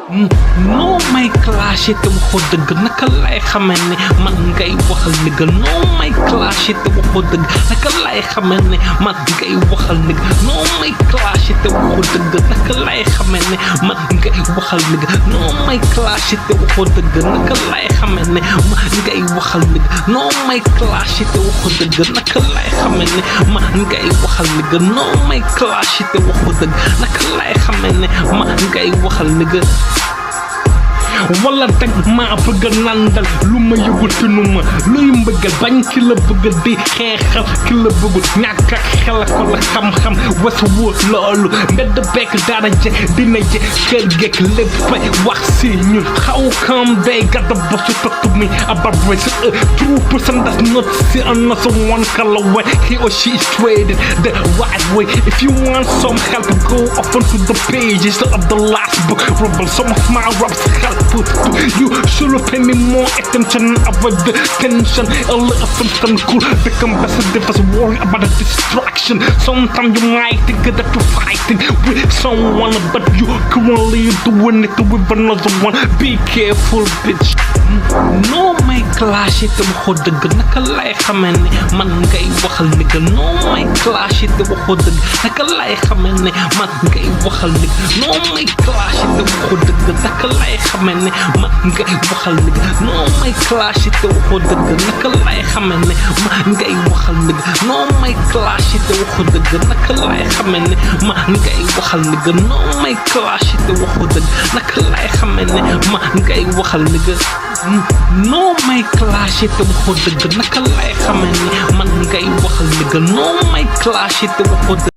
noo may clashé te waxoo dëgg naka lay xamee ne man ngay waxal nigga noo may clashé te waxoo dëgg naka lay xamee ne man ngay waxal nigga noo may clashé te waxoo dëgg naka lay xamee ne man ngay waxal nigga noo may clashé te waxoo dëgg naka lay xamee ne man ngay waxal nigga noo may clashé te waxoo dëgg naka lay xamee ne man ngay waxal nigga noo may clashé te waxoo dëgg naka lay xamee ne man ngay waxal nigga wala dag maa bëgg a nandal lu ma yëgul tinu ma luy mbëggal bañ ki la bëgg di xeexal ki la bëggul ñàkk ak xel ko la xam-xam wasu wóor loolu mbedd bekk dara je dina je kër geek léppay wax si ñun how come they got the boss to talk to me about race a true person does not see another one color way he or she is traded the right way if you want some help go off onto the pages of the last book rebel some of my raps help you should pay me more attention about the tension a little something cool become best difference worry about the distraction sometimes you might think that you're fighting with someone but you currently doing it with another one be careful bitch noo may clashé te waxoo dëgg naka lay xamee ne man ngay waxal nigga noo may clashé te waxoo dëgg naka lay xamee ne man ngay waxal nigga noo may clashé te waxoo dëgg naka lay xamee ne man ngay waxal nigga noo may clashé te waxoo dëgg naka lay xamee ne man ngay waxal nigga noo may clashé te waxoo dëgg naka lay xamee ne man ngay waxal nigga noo may clashé te waxoo dëgg naka lay xamee ne man ngay waxal nigga noo may clashé te waxoo dëgg naka lay xamee ne man ngay waxal nigga noo may clashé te waxoo dëgg